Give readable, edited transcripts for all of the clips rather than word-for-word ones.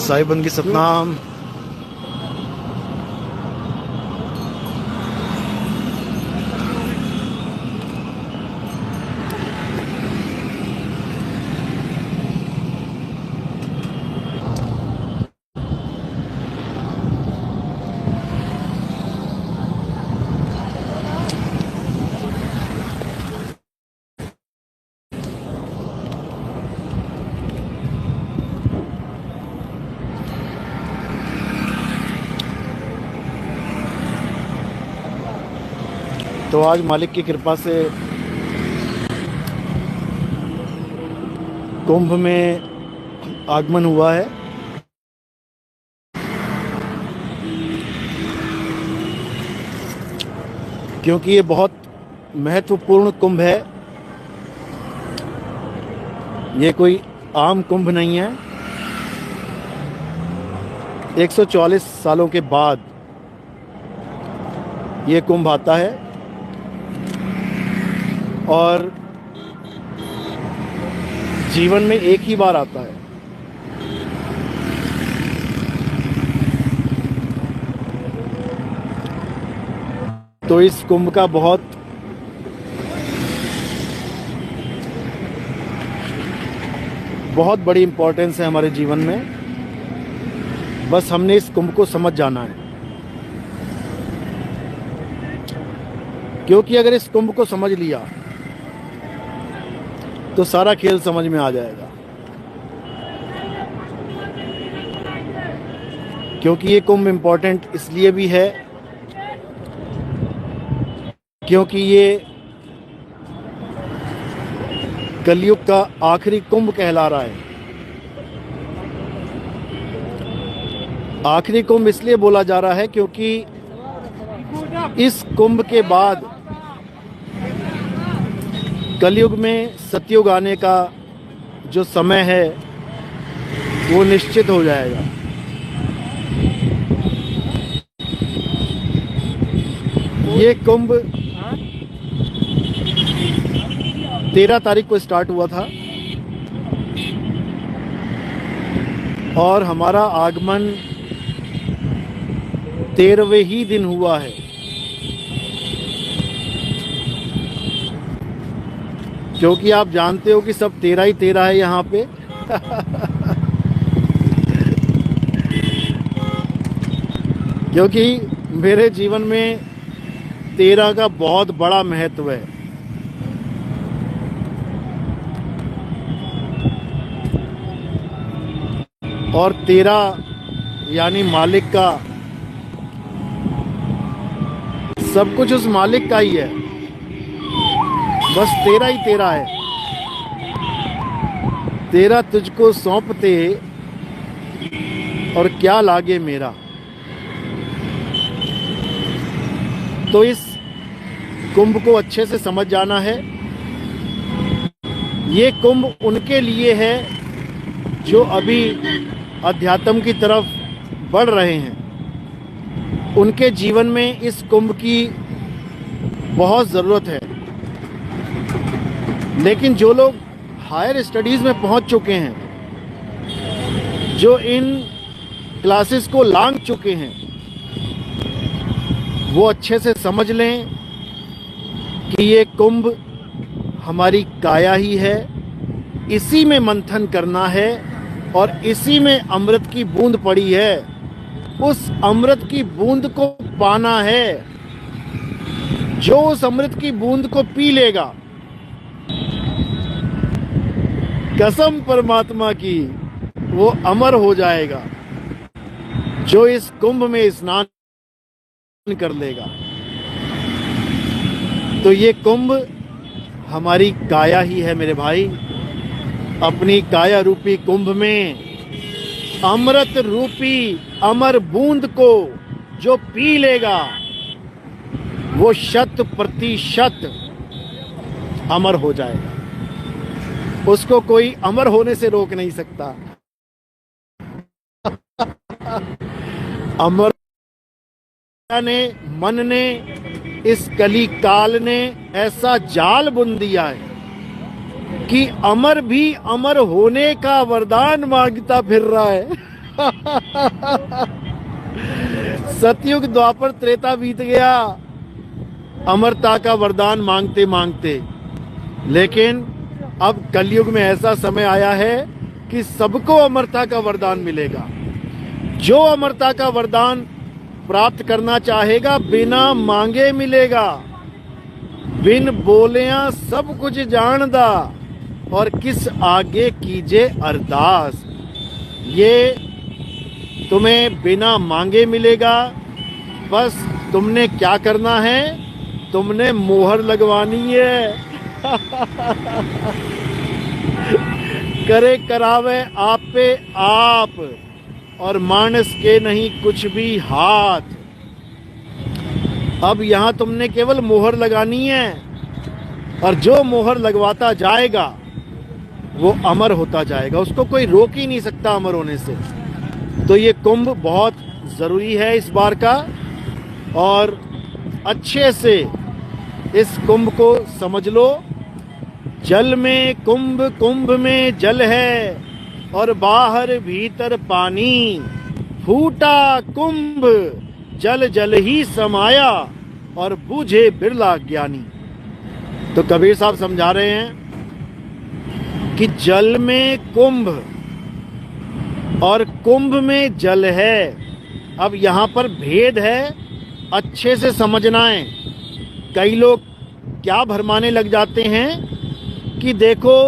साई बंदगी सतनाम। तो आज मालिक की कृपा से कुंभ में आगमन हुआ है। क्योंकि ये बहुत महत्वपूर्ण कुंभ है। ये कोई आम कुंभ नहीं है। 144 सालों के बाद ये कुंभ आता है और जीवन में एक ही बार आता है। तो इस कुंभ का बहुत बड़ी इम्पोर्टेंस है हमारे जीवन में। बस हमने इस कुंभ को समझ जाना है। क्योंकि अगर इस कुंभ को समझ लिया तो सारा खेल समझ में आ जाएगा। क्योंकि ये कुंभ इम्पोर्टेंट इसलिए भी है क्योंकि ये कलयुग का आखिरी कुंभ कहला रहा है। आखिरी कुंभ इसलिए बोला जा रहा है क्योंकि इस कुंभ के बाद कलयुग में सतयुग आने का जो समय है वो निश्चित हो जाएगा। ये कुंभ 13 तारीख को स्टार्ट हुआ था और हमारा आगमन 13वें ही दिन हुआ है। क्योंकि आप जानते हो कि सब 13 ही 13 है यहाँ पे। क्योंकि मेरे जीवन में 13 का बहुत बड़ा महत्व है। और 13 यानी मालिक का, सब कुछ उस मालिक का ही है। बस 13 ही 13 है। 13 तुझको सौंपते और क्या लागे मेरा। तो इस कुंभ को अच्छे से समझ जाना है। ये कुंभ उनके लिए है जो अभी अध्यात्म की तरफ बढ़ रहे हैं। उनके जीवन में इस कुंभ की बहुत ज़रूरत है। लेकिन जो लोग हायर स्टडीज़ में पहुंच चुके हैं, जो इन क्लासेस को लांघ चुके हैं, वो अच्छे से समझ लें कि ये कुंभ हमारी काया ही है। इसी में मंथन करना है और इसी में अमृत की बूंद पड़ी है। उस अमृत की बूंद को पाना है। जो उस अमृत की बूंद को पी लेगा, कसम परमात्मा की, वो अमर हो जाएगा। जो इस कुंभ में स्नान कर लेगा। तो ये कुंभ हमारी काया ही है मेरे भाई। अपनी काया रूपी कुंभ में अमृत रूपी अमर बूंद को जो पी लेगा वो 100% अमर हो जाएगा। उसको कोई अमर होने से रोक नहीं सकता। अमर ने, मन ने, इस कली काल ने ऐसा जाल बुन दिया है कि अमर भी अमर होने का वरदान मांगता फिर रहा है। सतयुग द्वापर त्रेता बीत गया अमरता का वरदान मांगते मांगते, लेकिन अब कलयुग में ऐसा समय आया है कि सबको अमरता का वरदान मिलेगा। जो अमरता का वरदान प्राप्त करना चाहेगा बिना मांगे मिलेगा। बिन बोलिया सब कुछ जानदा और किस आगे कीजे अरदास। ये तुम्हें बिना मांगे मिलेगा। बस तुमने क्या करना है, तुमने मोहर लगवानी है। करे करावे आप पे आप और मानस के नहीं कुछ भी हाथ। अब यहां तुमने केवल मोहर लगानी है और जो मोहर लगवाता जाएगा वो अमर होता जाएगा, उसको कोई रोक ही नहीं सकता अमर होने से। तो ये कुंभ बहुत जरूरी है इस बार का, और अच्छे से इस कुंभ को समझ लो। जल में कुंभ, कुंभ में जल है और बाहर भीतर पानी। फूटा कुंभ जल जल ही समाया और बूझे बिरला ज्ञानी। तो कबीर साहब समझा रहे हैं कि जल में कुंभ और कुंभ में जल है। अब यहां पर भेद है, अच्छे से समझना है। कई लोग क्या भरमाने लग जाते हैं कि देखो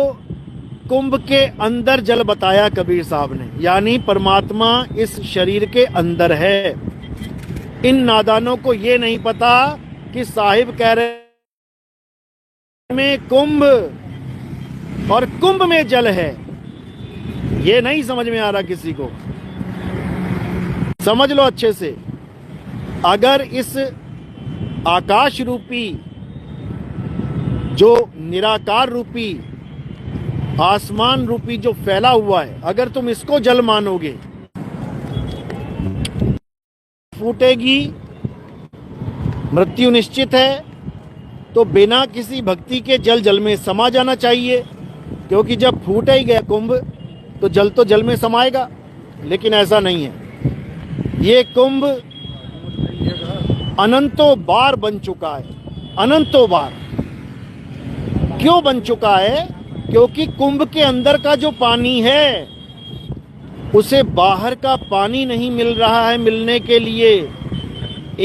कुंभ के अंदर जल बताया कबीर साहब ने, यानी परमात्मा इस शरीर के अंदर है। इन नादानों को ये नहीं पता कि साहिब कह रहे में कुंभ और कुंभ में जल है। ये नहीं समझ में आ रहा किसी को। समझ लो अच्छे से। अगर इस आकाश रूपी, जो निराकार रूपी, आसमान रूपी जो फैला हुआ है, अगर तुम इसको जल मानोगे, फूटेगी, मृत्यु निश्चित है, तो बिना किसी भक्ति के जल जल में समा जाना चाहिए। क्योंकि जब फूट ही गया कुंभ तो जल में समाएगा, लेकिन ऐसा नहीं है। ये कुंभ अनंतों बार बन चुका है, अनंतों बार। क्यों बन चुका है? क्योंकि कुंभ के अंदर का जो पानी है उसे बाहर का पानी नहीं मिल रहा है मिलने के लिए।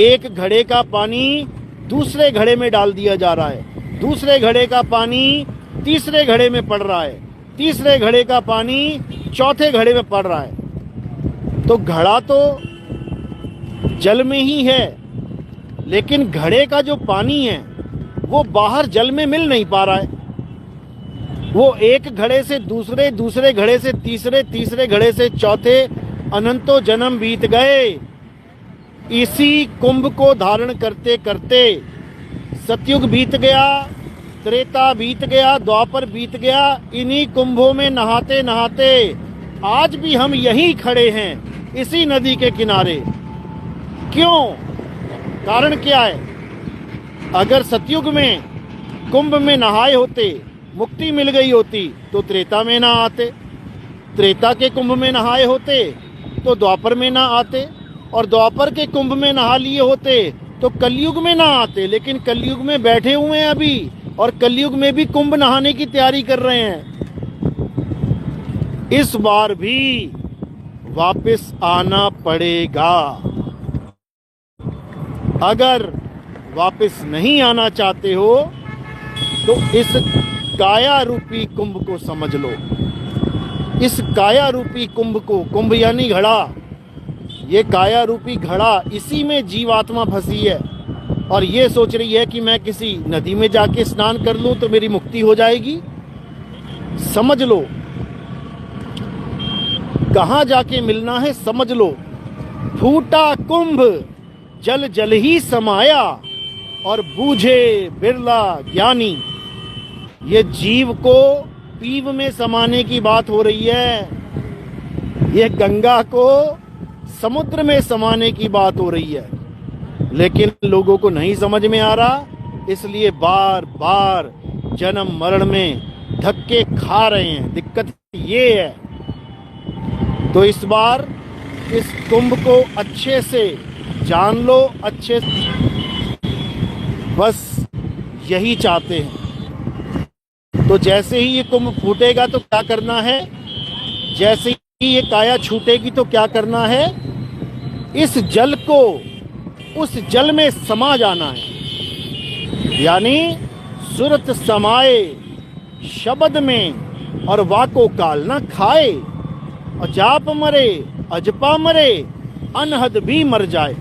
एक घड़े का पानी दूसरे घड़े में डाल दिया जा रहा है, दूसरे घड़े का पानी तीसरे घड़े में पड़ रहा है, तीसरे घड़े का पानी चौथे घड़े में पड़ रहा है। तो घड़ा तो जल में ही है, लेकिन घड़े का जो पानी है वो बाहर जल में मिल नहीं पा रहा है। वो एक घड़े से दूसरे, दूसरे घड़े से तीसरे, तीसरे घड़े से चौथे, अनंतों जन्म बीत गए। इसी कुंभ को धारण करते करते सतयुग बीत गया, त्रेता बीत गया, द्वापर बीत गया। इन्हीं कुंभों में नहाते नहाते आज भी हम यहीं खड़े हैं, इसी नदी के किनारे। क्यों? कारण क्या है? अगर सतयुग में कुंभ में नहाए होते, मुक्ति मिल गई होती, तो त्रेता में ना आते। त्रेता के कुंभ में नहाए होते तो द्वापर में ना आते, और द्वापर के कुंभ में नहा लिए होते तो कलयुग में ना आते। लेकिन कलयुग में बैठे हुए हैं अभी, और कलयुग में भी कुंभ नहाने की तैयारी कर रहे हैं। इस बार भी वापस आना पड़ेगा। अगर वापस नहीं आना चाहते हो तो इस काया रूपी कुंभ को समझ लो। इस काया रूपी कुंभ को, कुंभ यानी घड़ा, ये काया रूपी घड़ा, इसी में जीवात्मा फंसी है और ये सोच रही है कि मैं किसी नदी में जाके स्नान कर लूं तो मेरी मुक्ति हो जाएगी। समझ लो कहां जाके मिलना है, समझ लो। फूटा कुंभ जल जल ही समाया और बूझे बिरला ज्ञानी। ये जीव को पीव में समाने की बात हो रही है, ये गंगा को समुद्र में समाने की बात हो रही है। लेकिन लोगों को नहीं समझ में आ रहा, इसलिए बार बार जन्म मरण में धक्के खा रहे हैं। दिक्कत ये है। तो इस बार इस कुंभ को अच्छे से जान लो, अच्छे बस यही चाहते हैं। तो जैसे ही ये कुंभ फूटेगा तो क्या करना है, जैसे ही ये काया छूटेगी तो क्या करना है, इस जल को उस जल में समा जाना है। यानी सुरत समाए शब्द में और वाको काल न खाए, और जाप मरे अजपा मरे अनहद भी मर जाए।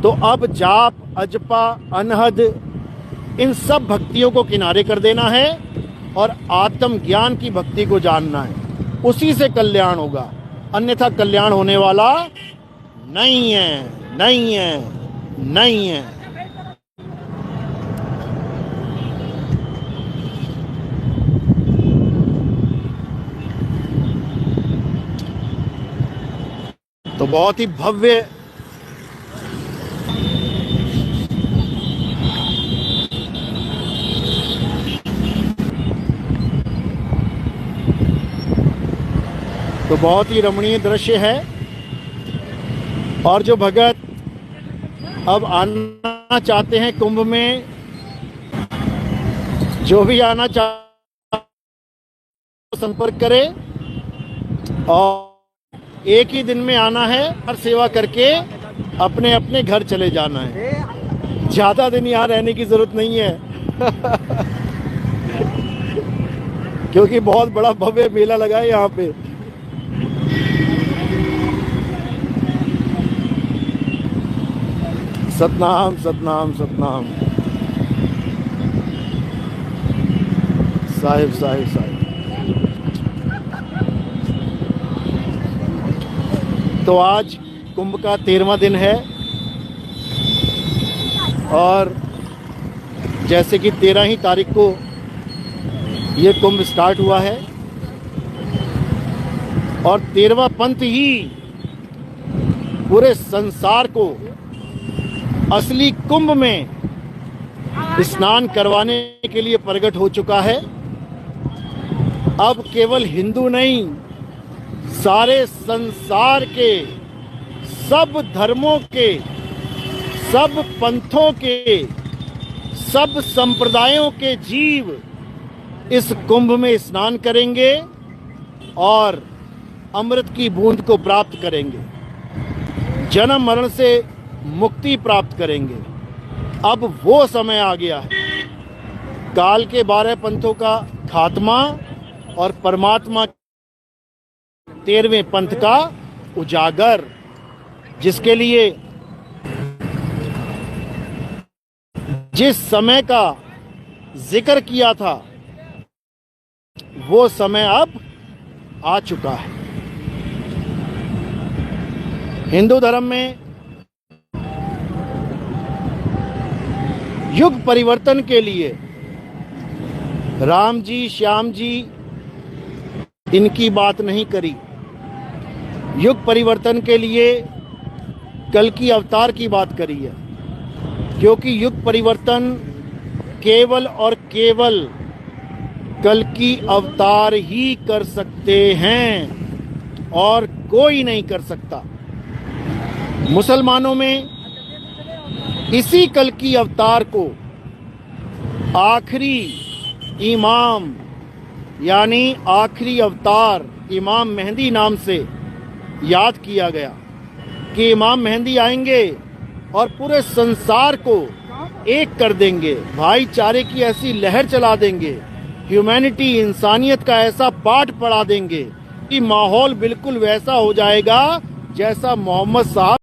तो अब जाप, अजपा, अनहद इन सब भक्तियों को किनारे कर देना है और आत्मज्ञान की भक्ति को जानना है। उसी से कल्याण होगा, अन्यथा कल्याण होने वाला नहीं है, नहीं है, नहीं है। तो बहुत ही भव्य तो बहुत ही रमणीय दृश्य है। और जो भगत अब आना चाहते हैं कुंभ में, जो भी आना चाहते संपर्क करें और एक ही दिन में आना है और सेवा करके अपने अपने घर चले जाना है। ज्यादा दिन यहाँ रहने की जरूरत नहीं है क्योंकि बहुत बड़ा भव्य मेला लगा है यहाँ पे। सतनाम सतनाम सतनाम। साहिब साहिब साहिब। तो आज कुंभ का 13वां दिन है और जैसे कि 13 ही तारीख को ये कुंभ स्टार्ट हुआ है और 13वां पंथ ही पूरे संसार को असली कुंभ में स्नान करवाने के लिए प्रकट हो चुका है। अब केवल हिंदू नहीं, सारे संसार के सब धर्मों के, सब पंथों के, सब संप्रदायों के जीव इस कुंभ में स्नान करेंगे और अमृत की बूंद को प्राप्त करेंगे, जन्म मरण से मुक्ति प्राप्त करेंगे। अब वो समय आ गया है, काल के 12 पंथों का खात्मा और परमात्मा 13वें पंथ का उजागर, जिसके लिए जिस समय का जिक्र किया था वो समय अब आ चुका है। हिंदू धर्म में युग परिवर्तन के लिए राम जी, श्याम जी इनकी बात नहीं करी। युग परिवर्तन के लिए कल्कि अवतार की बात करी है, क्योंकि युग परिवर्तन केवल और केवल कल्कि अवतार ही कर सकते हैं और कोई नहीं कर सकता। मुसलमानों में इसी कल्कि अवतार को आखिरी इमाम यानी आखिरी अवतार इमाम मेहदी नाम से याद किया गया कि इमाम मेहदी आएंगे और पूरे संसार को एक कर देंगे, भाईचारे की ऐसी लहर चला देंगे, ह्यूमैनिटी इंसानियत का ऐसा पाठ पढ़ा देंगे कि माहौल बिल्कुल वैसा हो जाएगा जैसा मोहम्मद साहब